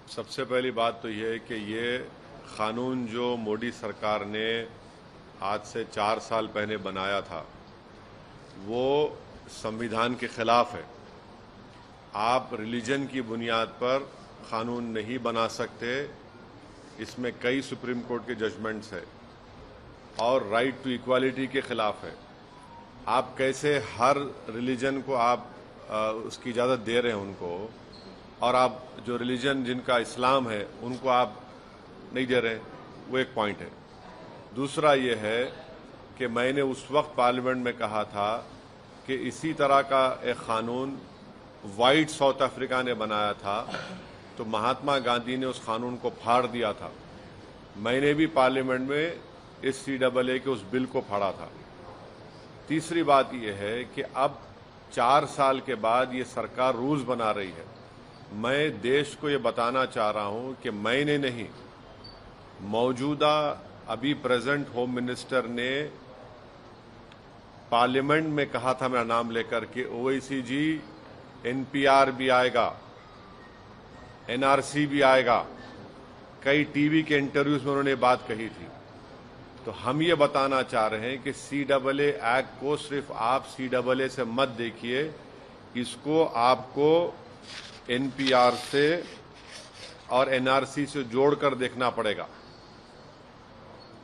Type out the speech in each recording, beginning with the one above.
सबसे पहली बात तो ये है कि ये कानून जो मोदी सरकार ने आज से 4 साल पहले बनाया था वो संविधान के खिलाफ है। आप रिलीजन की बुनियाद पर कानून नहीं बना सकते। इसमें कई सुप्रीम कोर्ट के जजमेंट्स है और राइट टू इक्वालिटी के खिलाफ है। आप कैसे हर रिलीजन को आप उसकी इजाज़त दे रहे हैं उनको, और आप जो रिलीजन जिनका इस्लाम है उनको आप नहीं दे रहे हैं, वो एक पॉइंट है। दूसरा ये है कि मैंने उस वक्त पार्लियामेंट में कहा था कि इसी तरह का एक कानून वाइट साउथ अफ्रीका ने बनाया था, तो महात्मा गांधी ने उस कानून को फाड़ दिया था। मैंने भी पार्लियामेंट में इस CAA के उस बिल को फाड़ा था। तीसरी बात यह है कि अब 4 साल के बाद ये सरकार रूल्स बना रही है। मैं देश को ये बताना चाह रहा हूं कि मैंने नहीं, मौजूदा अभी प्रेजेंट होम मिनिस्टर ने पार्लियामेंट में कहा था मेरा नाम लेकर के OIC जी NPR भी आएगा, NRC भी आएगा। कई टीवी के इंटरव्यूज में उन्होंने बात कही थी। तो हम ये बताना चाह रहे हैं कि CAA एक्ट को सिर्फ आप CAA से मत देखिए, इसको आपको NPR से और NRC से जोड़कर देखना पड़ेगा।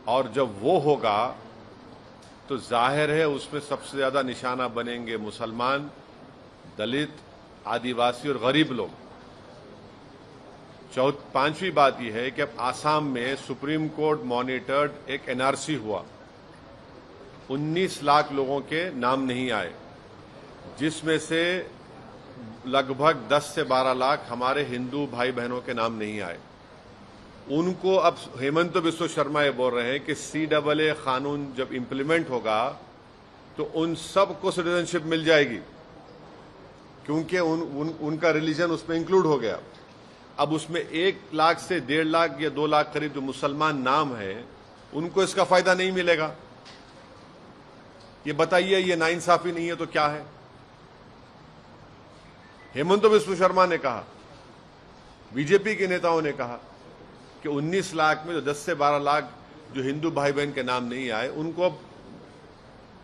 और जब वो होगा तो जाहिर है उसमें सबसे ज्यादा निशाना बनेंगे मुसलमान, दलित, आदिवासी और गरीब लोग। पांचवी बात यह है कि अब आसाम में सुप्रीम कोर्ट मॉनिटर्ड एक NRC हुआ। 19 लाख लोगों के नाम नहीं आए, जिसमें से लगभग 10 से 12 लाख हमारे हिंदू भाई बहनों के नाम नहीं आए। उनको अब हेमंत बिस्व शर्मा ये बोल रहे हैं कि CAA कानून जब इंप्लीमेंट होगा तो उन सबको सिटीजनशिप मिल जाएगी, क्योंकि उनका रिलीजन उसमें इंक्लूड हो गया। अब उसमें 1 लाख से 1.5 लाख या 2 लाख करीब जो मुसलमान नाम है उनको इसका फायदा नहीं मिलेगा। ये बताइए, ये नाइंसाफी नहीं है तो क्या है? हेमंत बिस्व शर्मा ने कहा, बीजेपी के नेताओं ने कहा कि 19 लाख में जो 10 से 12 लाख जो हिंदू भाई बहन के नाम नहीं आए उनको अब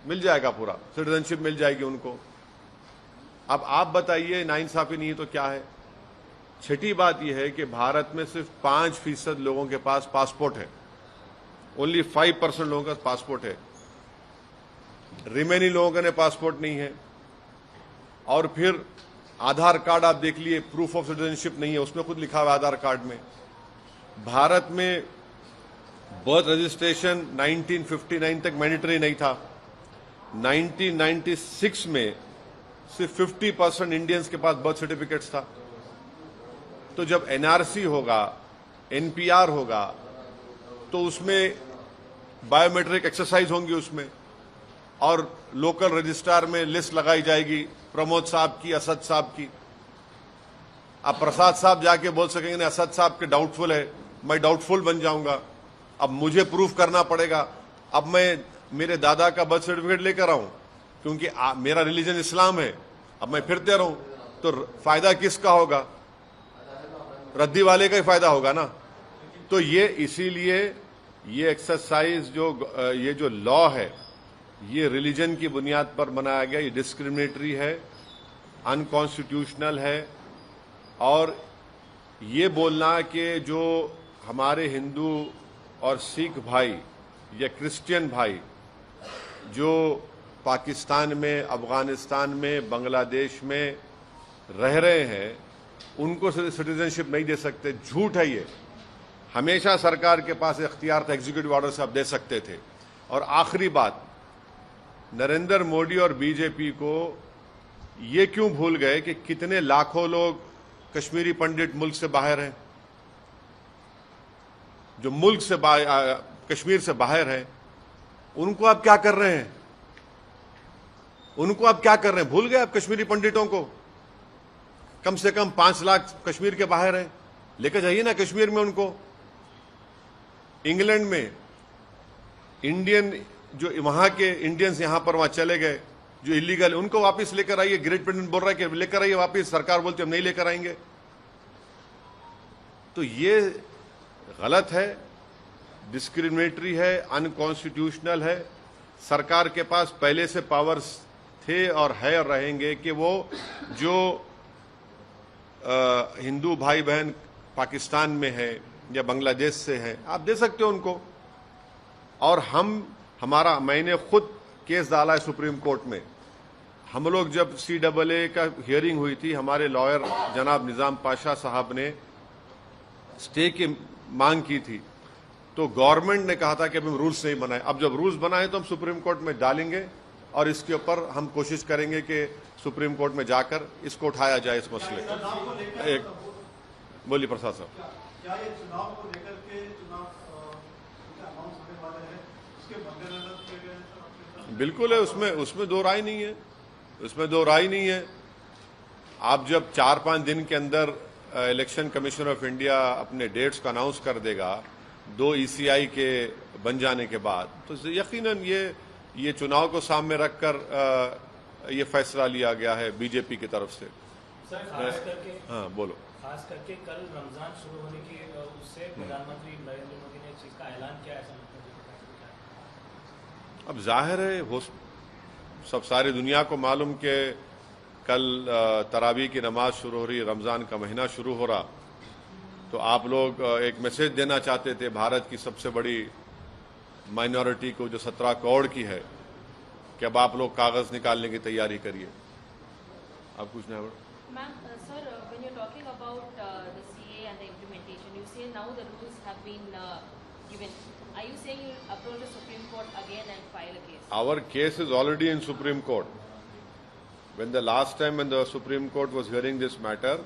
मिल जाएगा, पूरा सिटीजनशिप मिल जाएगी उनको। अब आप बताइए नाइंसाफी नहीं है तो क्या है? छठी बात यह है कि भारत में सिर्फ 5% लोगों के पास पासपोर्ट है। ओनली 5% लोगों का पासपोर्ट है, रिमेनिंग लोगों का पासपोर्ट नहीं है। और फिर आधार कार्ड आप देख लिए, प्रूफ ऑफ सिटीजनशिप नहीं है, उसमें खुद लिखा हुआ आधार कार्ड में। भारत में बर्थ रजिस्ट्रेशन 1959 तक मैंडेटरी नहीं था। 1996 में सिर्फ 50% इंडियंस के पास बर्थ सर्टिफिकेट्स था। तो जब NRC होगा, NPR होगा, तो उसमें बायोमेट्रिक एक्सरसाइज होंगी उसमें, और लोकल रजिस्ट्रार में लिस्ट लगाई जाएगी प्रमोद साहब की, असद साहब की। अब प्रसाद साहब जाके बोल सकेंगे असद साहब के डाउटफुल है, मैं डाउटफुल बन जाऊंगा। अब मुझे प्रूफ करना पड़ेगा। अब मैं मेरे दादा का बर्थ सर्टिफिकेट लेकर आऊं क्योंकि मेरा रिलीजन इस्लाम है, अब मैं फिरते रहूं तो फायदा किसका होगा? रद्दी वाले का ही फायदा होगा ना। तो ये इसीलिए ये एक्सरसाइज ये जो लॉ है ये रिलीजन की बुनियाद पर बनाया गया, ये डिस्क्रिमिनेटरी है, अनकॉन्स्टिट्यूशनल है। और ये बोलना कि जो हमारे हिंदू और सिख भाई या क्रिश्चियन भाई जो पाकिस्तान में, अफगानिस्तान में, बांग्लादेश में रह रहे हैं उनको सिटीजनशिप नहीं दे सकते, झूठ है ये। हमेशा सरकार के पास इख्तियार था, एग्जीक्यूटिव ऑर्डर से आप दे सकते थे। और आखिरी बात, नरेंद्र मोदी और बीजेपी को ये क्यों भूल गए कि कितने लाखों लोग कश्मीरी पंडित मुल्क से बाहर हैं, जो मुल्क से कश्मीर से बाहर हैं, उनको आप क्या कर रहे हैं? उनको आप क्या कर रहे हैं? भूल गए आप कश्मीरी पंडितों को? कम से कम 5 लाख कश्मीर के बाहर हैं, लेकर जाइए ना कश्मीर में उनको। इंग्लैंड में इंडियन जो वहां के इंडियंस यहां पर वहां चले गए जो इलीगल, उनको वापस लेकर आइए। ग्रेट ब्रिटेन बोल रहा है कि लेकर आइए वापस, सरकार बोलती हम नहीं लेकर आएंगे। तो ये गलत है, डिस्क्रिमिनेटरी है, अनकॉन्स्टिट्यूशनल है। सरकार के पास पहले से पावर्स थे और है और रहेंगे कि वो जो हिंदू भाई बहन पाकिस्तान में है या बांग्लादेश से है, आप दे सकते हो उनको। और मैंने खुद केस डाला है सुप्रीम कोर्ट में। हम लोग जब CAA का हियरिंग हुई थी, हमारे लॉयर जनाब निजाम पाशा साहब ने स्टे की मांग की थी, तो गवर्नमेंट ने कहा था कि अब हम रूल्स नहीं बनाए। अब जब रूल्स बनाए तो हम सुप्रीम कोर्ट में डालेंगे और इसके ऊपर हम कोशिश करेंगे कि सुप्रीम कोर्ट में जाकर इसको उठाया जाए इस मसले को। एक बोलिए प्रसाद साहब। क्या ये चुनाव को लेकर के चुनाव अनाउंस होने वाले हैं, उसके मद्देनजर किए गए? बिल्कुल है, उसमें दो राय नहीं है, उसमें दो राय नहीं है। आप जब 4-5 दिन के अंदर इलेक्शन कमीशन ऑफ इंडिया अपने डेट्स को अनाउंस कर देगा 2 ECI के बन जाने के बाद, तो यकीनन ये चुनाव को सामने रखकर ये फैसला लिया गया है बीजेपी की तरफ से। सर, खास करके हाँ बोलो। खास करके कल रमजान शुरू होने की उससे प्रधानमंत्री नरेंद्र मोदी ने इस चीज का ऐलान किया, ऐसा लगता है? अब जाहिर है हो सब सारी दुनिया को मालूम कि कल तरावी की नमाज शुरू हो रही, रमजान का महीना शुरू हो रहा, तो आप लोग एक मैसेज देना चाहते थे भारत की सबसे बड़ी माइनॉरिटी को जो 17 करोड़ की है कि अब आप लोग कागज निकालने की तैयारी करिए। आप कुछ नहीं। Ma'am, sir, when you're talking about the CA and the implementation, you say now the rules have been given. Are you saying you'll approach the Supreme Court again and file a case? Our case is already in Supreme Court. When the last time when the Supreme Court was hearing this matter,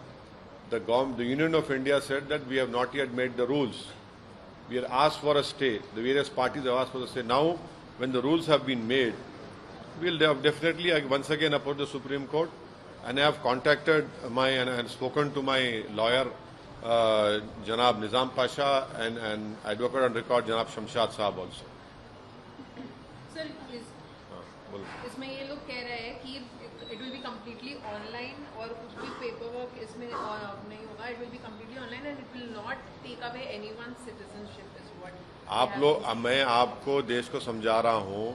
the Union of India said that we have not yet made the rules. We have asked for a stay. The various parties have asked for a stay. Now, when the rules have been made, we'll definitely once again approach the Supreme Court. And I have contacted and spoken to my lawyer, Janab Nizam Pasha, and advocate on record, Janab Shamshad Saab also. Sir, इसमें ये लोग कह रहे हैं कि it will be completely online और कुछ भी पेपर वर्क इसमें नहीं होगा. It will be completely online and it will not take away anyone's citizenship is what मैं आपको देश को समझा रहा हूं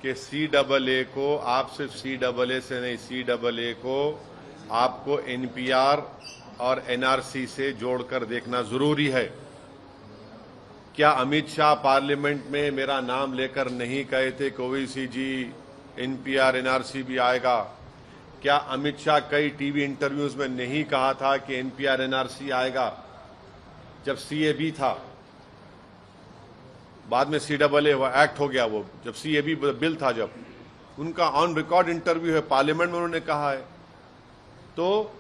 कि CAA को आप सिर्फ CAA से नहीं, CAA को आपको NPR और NRC से जोड़कर देखना जरूरी है. क्या अमित शाह पार्लियामेंट में मेरा नाम लेकर नहीं कहे थे कि ओवैसी जी NPR NRC भी आएगा? क्या अमित शाह कई टीवी इंटरव्यूज में नहीं कहा था कि NPR NRC आएगा जब CAB था? बाद में CAA एक्ट हो गया, वो जब CAB बिल था, जब उनका ऑन रिकॉर्ड इंटरव्यू है पार्लियामेंट में, उन्होंने कहा है. तो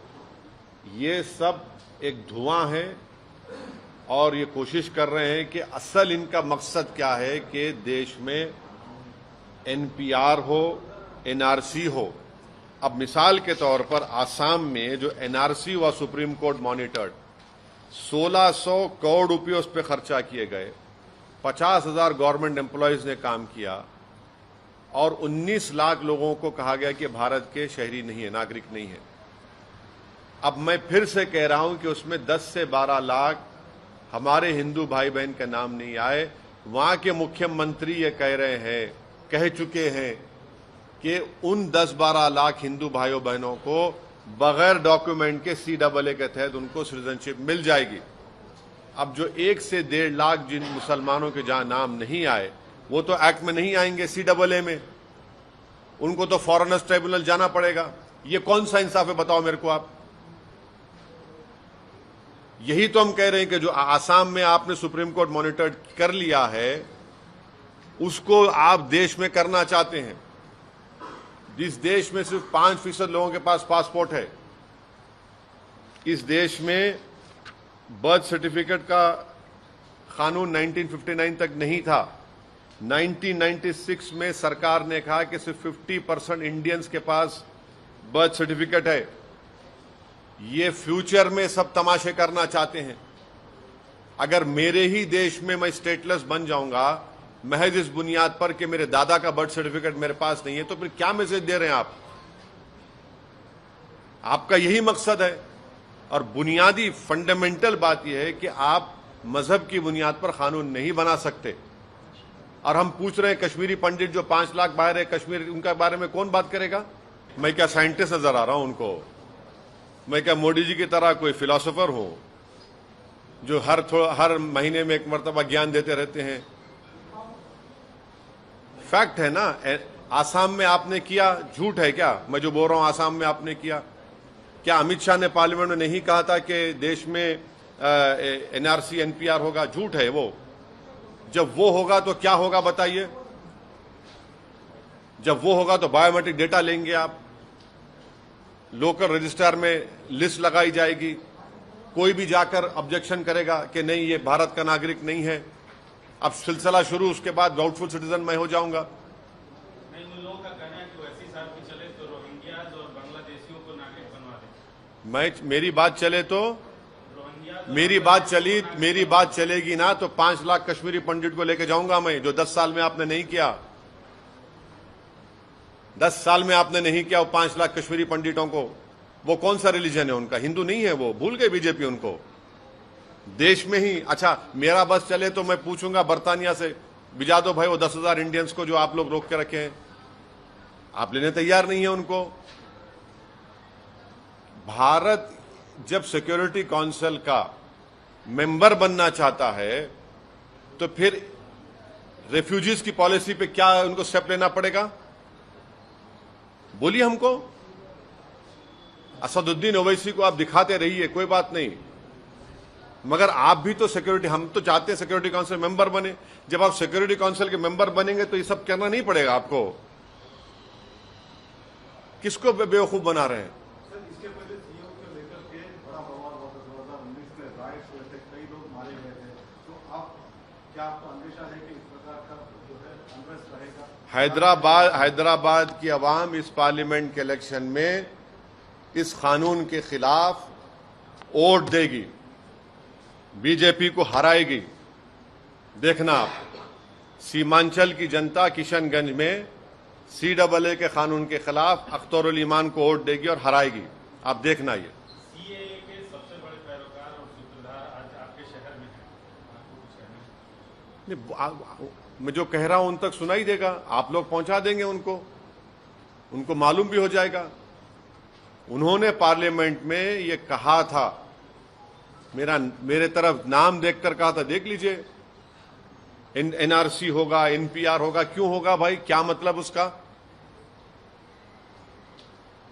ये सब एक धुआं है और ये कोशिश कर रहे हैं कि असल इनका मकसद क्या है कि देश में NPR हो, NRC हो. अब मिसाल के तौर पर आसाम में जो NRC हुआ सुप्रीम कोर्ट मॉनिटर्ड, 1600 करोड़ रुपये उस पर खर्चा किए गए, 50,000 गवर्नमेंट एम्प्लॉयज ने काम किया और 19 लाख लोगों को कहा गया कि भारत के शहरी नहीं है, नागरिक नहीं है. अब मैं फिर से कह रहा हूं कि उसमें 10 से 12 लाख हमारे हिंदू भाई बहन का नाम नहीं आए. वहां के मुख्यमंत्री ये कह चुके हैं कि उन 10-12 लाख हिंदू भाइयों बहनों को बगैर डॉक्यूमेंट के CAA के तहत उनको सिटीजनशिप मिल जाएगी. अब जो 1 से 1.5 लाख जिन मुसलमानों के जहां नाम नहीं आए, वो तो एक्ट में नहीं आएंगे CAA में, उनको तो फॉरेनर्स ट्राइब्यूनल जाना पड़ेगा. ये कौन सा इंसाफ है बताओ मेरे को आप? यही तो हम कह रहे हैं कि जो आसाम में आपने सुप्रीम कोर्ट मॉनिटर कर लिया है, उसको आप देश में करना चाहते हैं. जिस देश में सिर्फ 5% लोगों के पास पासपोर्ट है, इस देश में बर्थ सर्टिफिकेट का कानून 1959 तक नहीं था. 1996 में सरकार ने कहा कि सिर्फ 50% इंडियंस के पास बर्थ सर्टिफिकेट है. ये फ्यूचर में सब तमाशे करना चाहते हैं. अगर मेरे ही देश में मैं स्टेटलेस बन जाऊंगा महज इस बुनियाद पर कि मेरे दादा का बर्थ सर्टिफिकेट मेरे पास नहीं है, तो फिर क्या मैसेज दे रहे हैं आप? आपका यही मकसद है और बुनियादी फंडामेंटल बात यह है कि आप मजहब की बुनियाद पर कानून नहीं बना सकते। और हम पूछ रहे हैं कश्मीरी पंडित जो 5 लाख बाहर है कश्मीर, उनका बारे में कौन बात करेगा? मैं क्या साइंटिस्ट नजर आ रहा हूं उनको? मैं क्या मोदी जी की तरह कोई फिलोसोफर हूं जो हर महीने में एक मर्तबा ज्ञान देते रहते हैं? फैक्ट है ना। आसाम में आपने किया, झूठ है क्या मैं जो बोल रहा हूं? आसाम में आपने किया क्या? अमित शाह ने पार्लियामेंट में नहीं कहा था कि देश में एनआरसी एनपीआर होगा? झूठ है वो। जब वो होगा तो क्या होगा बताइए? जब वो होगा तो बायोमेट्रिक डेटा लेंगे आप, लोकल रजिस्ट्रार में लिस्ट लगाई जाएगी, कोई भी जाकर ऑब्जेक्शन करेगा कि नहीं ये भारत का नागरिक नहीं है, अब सिलसिला शुरू, उसके बाद डाउटफुल सिटीजन मैं हो जाऊंगा। नहीं, उन लोगों का कहना है कि वैसी साहब की चले तो रोहिंग्याज और बांग्लादेशियों को नागरिक बनवा दें। मेरी बात चले तो मेरी बात चलेगी ना तो 5 लाख कश्मीरी पंडित को लेके जाऊंगा मैं, जो 10 साल में आपने नहीं किया। 10 साल में आपने नहीं किया वो 5 लाख कश्मीरी पंडितों को। वो कौन सा रिलीजन है उनका? हिंदू नहीं है वो, भूल गए बीजेपी उनको। देश में ही अच्छा मेरा बस चले तो मैं पूछूंगा बर्तानिया से, भिजा दो भाई वो 10,000 इंडियंस को जो आप लोग रोक के रखे हैं। आप लेने तैयार नहीं है उनको। भारत जब सिक्योरिटी काउंसिल का मेंबर बनना चाहता है तो फिर रेफ्यूजीज की पॉलिसी पे क्या उनको स्टेप लेना पड़ेगा? बोलिए हमको। असदुद्दीन ओवैसी को आप दिखाते रहिए, कोई बात नहीं, मगर आप भी तो सिक्योरिटी, हम तो चाहते हैं सिक्योरिटी काउंसिल मेंबर बने। जब आप सिक्योरिटी काउंसिल के मेंबर बनेंगे तो ये सब करना नहीं पड़ेगा आपको। किसको बेवकूफ बना रहे हैं? सर, इसके पहले सीओ को लेकर के बड़ा बवाल हुआ था 2019 में, राइट्स हुए थे, कई लोग मारे गए थे। तो अब क्या आपको अंदेशा है कि इस प्रकार का जो है अनरेस्ट रहेगा? हैदराबाद की आवाम इस पार्लियामेंट के इलेक्शन में इस कानून के खिलाफ वोट देगी, बीजेपी को हराएगी। देखना आप, सीमांचल की जनता किशनगंज में CAA के कानून के खिलाफ अख्तरुल ईमान को वोट देगी और हराएगी। आप देखना ये। सीएए के सबसे बड़े पैरोकार और सूत्रधार आज आपके शहर में हैं, आपको कुछ कहना है? मैं जो कह रहा हूं उन तक सुनाई देगा, आप लोग पहुंचा देंगे उनको मालूम भी हो जाएगा। उन्होंने पार्लियामेंट में ये कहा था, मेरे तरफ नाम देखकर कहा था, देख लीजिए एनआरसी होगा, एनपीआर होगा। क्यों होगा भाई? क्या मतलब उसका?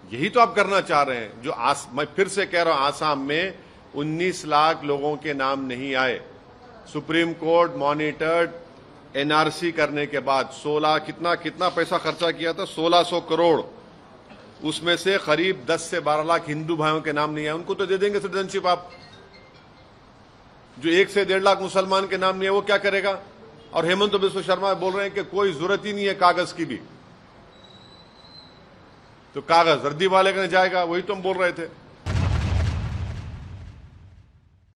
यही तो आप करना चाह रहे हैं। जो मैं फिर से कह रहा हूं, आसाम में 19 लाख लोगों के नाम नहीं आए। सुप्रीम कोर्ट मॉनिटर्ड एनआरसी करने के बाद 16 कितना पैसा खर्चा किया था? 1600 करोड़। उसमें से करीब 10 से 12 लाख हिंदू भाइयों के नाम नहीं आए। उनको तो दे देंगे सिटीजनशिप आप। जो 1 से 1.5 लाख मुसलमान के नाम नहीं है वो क्या करेगा? और हेमंत बिस्व शर्मा बोल रहे हैं कि कोई जरूरत ही नहीं है कागज की भी, तो कागज रद्दी वाले का जाएगा। वही तो हम बोल रहे थे।